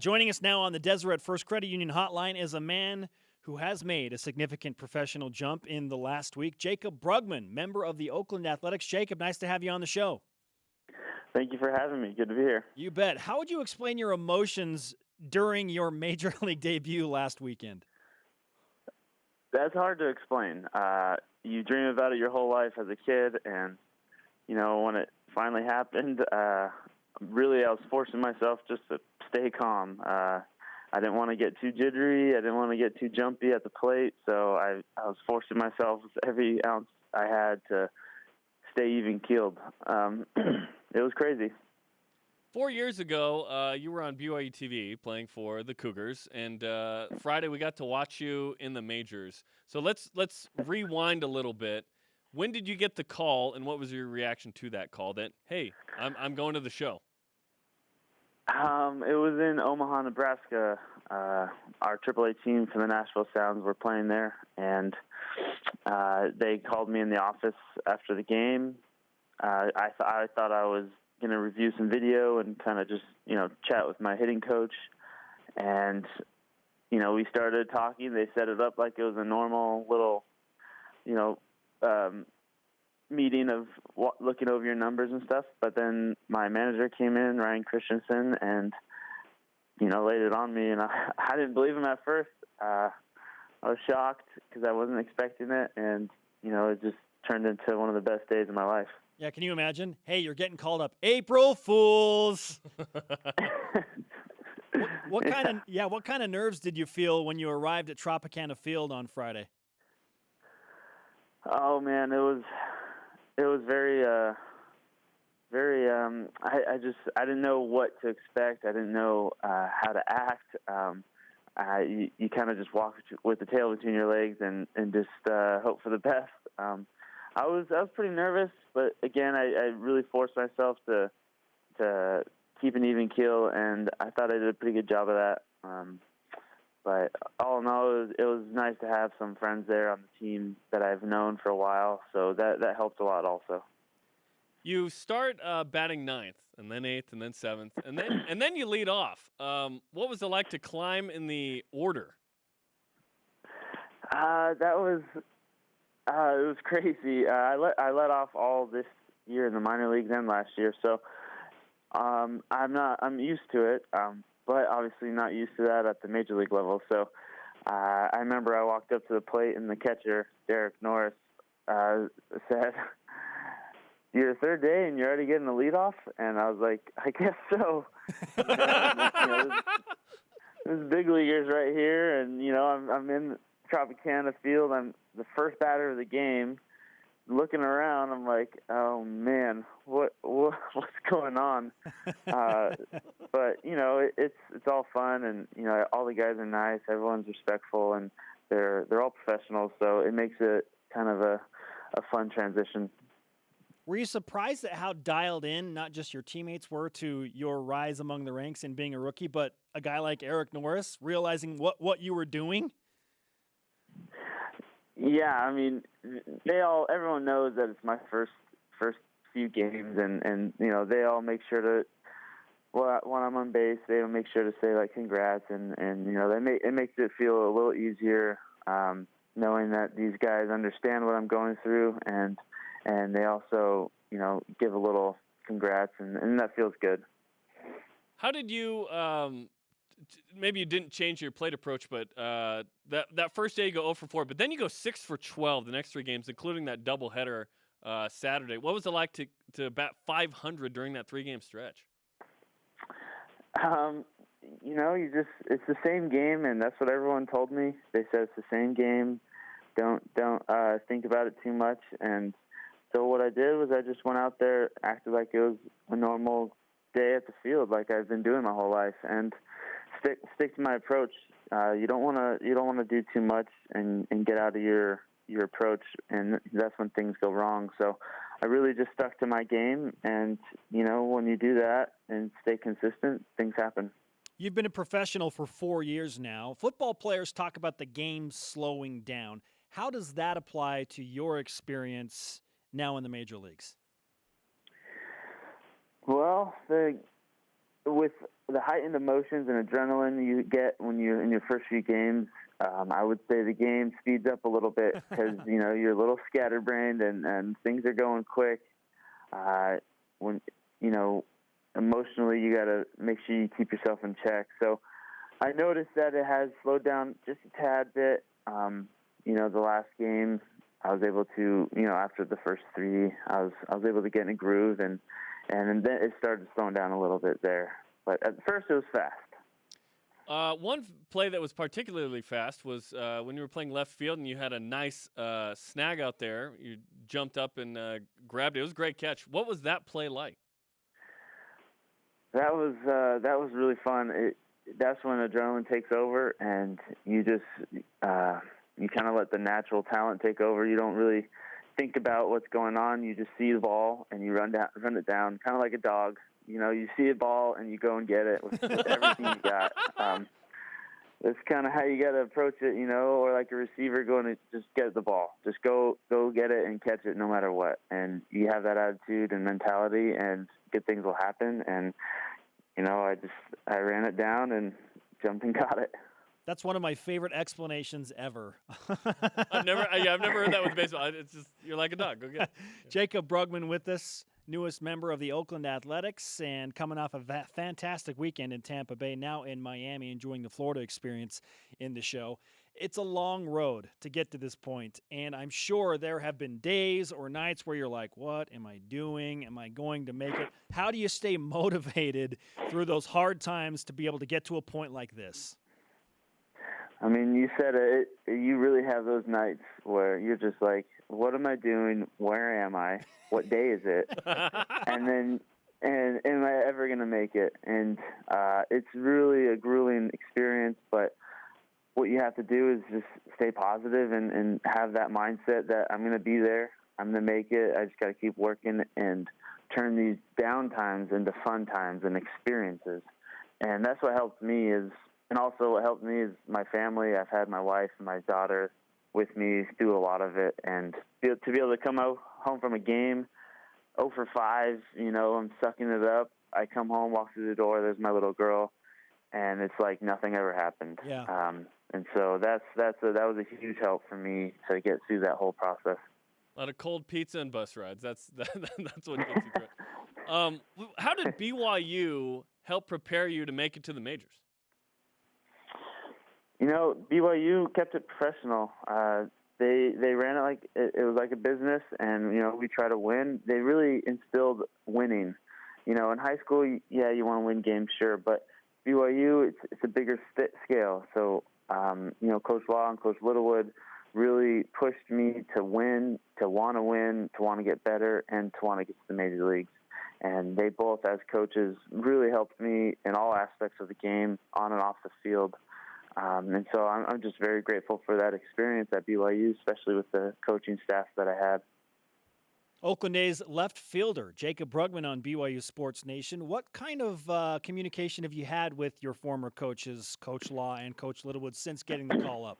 Joining us now on the Deseret First Credit Union Hotline is a man who has made a significant professional jump in the last week, Jaycob Brugman, member of the Oakland Athletics. Jaycob, nice to have you on the show. Thank you for having me. Good to be here. You bet. How would you explain your emotions during your Major League debut last weekend? That's hard to explain. You dream about it your whole life as a kid, and, when it finally happened, really I was forcing myself just to stay calm. I didn't want to get too jittery. I didn't want to get too jumpy at the plate, so I was forcing myself every ounce I had to stay even-keeled. It was crazy. 4 years ago, you were on BYUtv playing for the Cougars, and Friday we got to watch you in the majors. So let's rewind a little bit. When did you get the call, and what was your reaction to that call? That, hey, I'm going to the show. It was in Omaha, Nebraska. Our AAA team from the Nashville Sounds were playing there, and they called me in the office after the game. I thought I was going to review some video and kind of just, chat with my hitting coach. And, we started talking. They set it up like it was a normal little, meeting of looking over your numbers and stuff. But then my manager came in, Ryan Christensen, and, laid it on me. And I didn't believe him at first. I was shocked because I wasn't expecting it. And, it just turned into one of the best days of my life. Yeah, can you imagine? Hey, you're getting called up. April Fools. What kind of nerves did you feel when you arrived at Tropicana Field on Friday? Oh man, it was very I didn't know what to expect. I didn't know how to act. You kind of just walk with the tail between your legs and just hope for the best. I was pretty nervous, but again, I really forced myself to keep an even keel, and I thought I did a pretty good job of that. But all in all, it was nice to have some friends there on the team that I've known for a while, so that helped a lot also. You start batting ninth, and then eighth, and then seventh, and then you lead off. What was it like to climb in the order? It was crazy. I let off all this year in the minor leagues and last year, so I'm used to it, but obviously not used to that at the major league level. So I remember I walked up to the plate and the catcher, Derek Norris, said, "Your third day and you're already getting the leadoff?" And I was like, "I guess so." There's big leaguers right here, and I'm in Tropicana Field. I'm the first batter of the game. Looking around, I'm like, "Oh man, what's going on?" But it's all fun, and all the guys are nice. Everyone's respectful, and they're all professionals. So it makes it kind of a fun transition. Were you surprised at how dialed in not just your teammates were to your rise among the ranks and being a rookie, but a guy like Eric Norris realizing what you were doing? Yeah, I mean, everyone knows that it's my first few games, and they all make sure to, when I'm on base, they make sure to say like congrats, and it makes it feel a little easier knowing that these guys understand what I'm going through, and they also give a little congrats, and that feels good. How did you? Maybe you didn't change your plate approach, but that first day you go 0 for 4, but then you go 6 for 12 the next three games, including that doubleheader Saturday. What was it like to bat 500 during that 3-game stretch? It's the same game, and that's what everyone told me. They said it's the same game. Don't think about it too much. And so what I did was I just went out there, acted like it was a normal day at the field, like I've been doing my whole life, and stick to my approach. You don't want to do too much and get out of your approach, and that's when things go wrong. So I really just stuck to my game, and when you do that and stay consistent, things happen. You've been a professional for 4 years now. Football players talk about the game slowing down. How does that apply to your experience now in the major leagues? Well, with the heightened emotions and adrenaline you get when you're in your first few games, I would say the game speeds up a little bit because, you're a little scatterbrained and things are going quick. When, emotionally you got to make sure you keep yourself in check. So I noticed that it has slowed down just a tad bit. The last game I was able to, after the first three, I was able to get in a groove and then it started slowing down a little bit there. But at first it was fast. One play that was particularly fast was when you were playing left field and you had a nice snag out there. You jumped up and grabbed it. It was a great catch. What was that play like? That was really fun. That's when adrenaline takes over, and you just you kind of let the natural talent take over. You don't really think about what's going on. You just see the ball and you run it down, kind of like a dog. You see a ball and you go and get it with everything you got. That's kind of how you got to approach it, or like a receiver going to just get the ball. Just go get it and catch it no matter what. And you have that attitude and mentality, and good things will happen. And, I ran it down and jumped and got it. That's one of my favorite explanations ever. I've never heard that with baseball. It's just, you're like a dog. Go get it. Jaycob Brugman with us, newest member of the Oakland Athletics, and coming off a fantastic weekend in Tampa Bay, now in Miami, enjoying the Florida experience in the show. It's a long road to get to this point, and I'm sure there have been days or nights where you're like, what am I doing? Am I going to make it? How do you stay motivated through those hard times to be able to get to a point like this? I mean, you said it. You really have those nights where you're just like, what am I doing? Where am I? What day is it? And am I ever going to make it? And it's really a grueling experience, but what you have to do is just stay positive and have that mindset that I'm going to be there. I'm going to make it. I just got to keep working and turn these down times into fun times and experiences. And that's what helped me and also what helped me is my family. I've had my wife and my daughter with me through a lot of it. And to be able to come home from a game, 0 for 5, I'm sucking it up. I come home, walk through the door, there's my little girl, and it's like nothing ever happened. Yeah. And so that was a huge help for me to get through that whole process. A lot of cold pizza and bus rides. That's what gets you through it. How did BYU help prepare you to make it to the majors? BYU kept it professional. They ran it like it was like a business, and we try to win. They really instilled winning. In high school, you want to win games, sure, but BYU it's a bigger scale. So Coach Law and Coach Littlewood really pushed me to win, to want to get better, and to want to get to the major leagues. And they both, as coaches, really helped me in all aspects of the game, on and off the field. And so I'm just very grateful for that experience at BYU, especially with the coaching staff that I had. Oakland A's left fielder, Jaycob Brugman on BYU Sports Nation. What kind of communication have you had with your former coaches, Coach Law and Coach Littlewood, since getting the call up?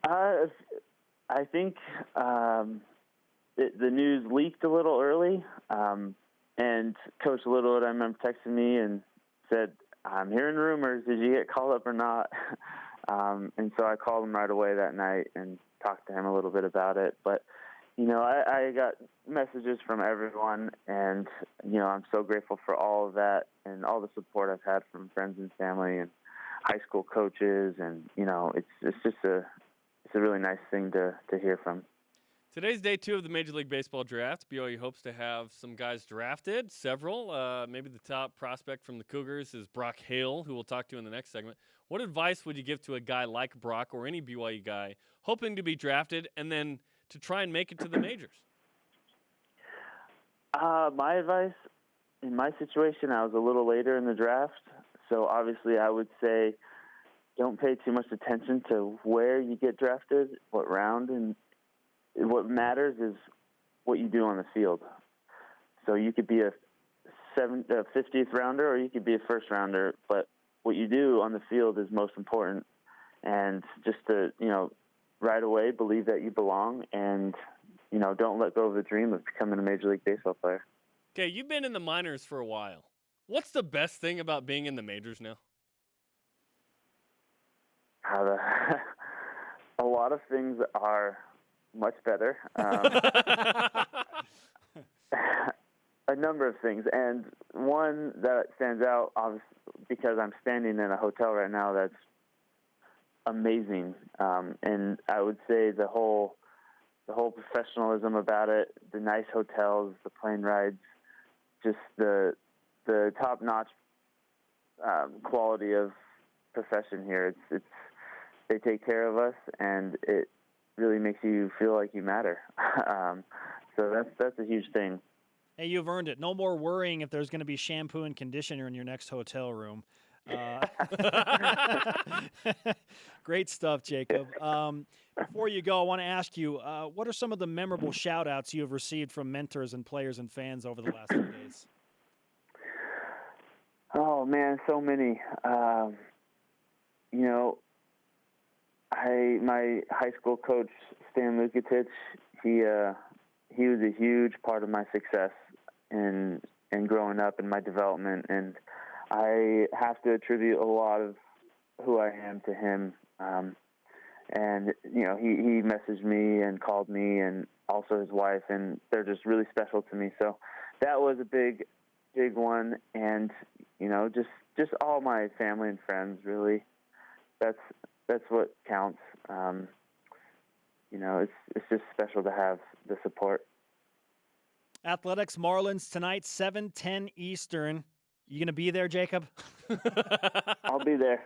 I think the news leaked a little early, and Coach Littlewood, I remember, texted me and said, I'm hearing rumors. Did you get called up or not? And so I called him right away that night and talked to him a little bit about it. But, I got messages from everyone, and, I'm so grateful for all of that and all the support I've had from friends and family and high school coaches. And, it's just it's a really nice thing to hear from. Today's day 2 of the Major League Baseball draft. BYU hopes to have some guys drafted, several. Maybe the top prospect from the Cougars is Brock Hale, who we'll talk to in the next segment. What advice would you give to a guy like Brock or any BYU guy hoping to be drafted and then to try and make it to the majors? My advice, in my situation, I was a little later in the draft, so obviously I would say don't pay too much attention to where you get drafted, what round, and what matters is what you do on the field. So you could be a 50th rounder or you could be a first rounder, but what you do on the field is most important. And just to, right away believe that you belong and, don't let go of the dream of becoming a Major League Baseball player. Okay, you've been in the minors for a while. What's the best thing about being in the majors now? A lot of things are much better. A number of things, and one that stands out, obviously, because I'm standing in a hotel right now that's amazing, and I would say the whole professionalism about it, the nice hotels, the plane rides, just the top-notch quality of profession here. It's they take care of us, and it really makes you feel like you matter. So that's a huge thing. Hey, you've earned it. No more worrying if there's going to be shampoo and conditioner in your next hotel room. Great stuff, Jaycob. Before you go, I want to ask you, what are some of the memorable shout-outs you have received from mentors and players and fans over the last few days? Oh, man, so many. My high school coach, Stan Lukatich, he was a huge part of my success in growing up and my development, and I have to attribute a lot of who I am to him. And he messaged me and called me, and also his wife, and they're just really special to me. So that was a big one, and just all my family and friends, really. That's what counts. It's just special to have the support. Athletics Marlins tonight, 7:10 Eastern. You gonna be there, Jaycob? I'll be there.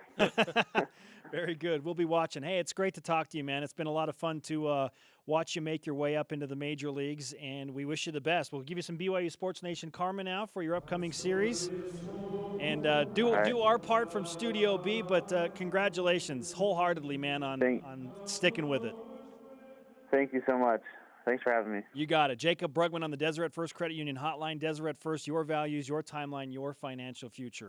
Very good. We'll be watching. Hey, it's great to talk to you, man. It's been a lot of fun to watch you make your way up into the major leagues, and we wish you the best. We'll give you some BYU Sports Nation karma now for your upcoming series, and do our part from Studio B. But congratulations, wholeheartedly, man, on sticking with it. Thank you so much. Thanks for having me. You got it. Jaycob Brugman on the Deseret First Credit Union Hotline. Deseret First, your values, your timeline, your financial future.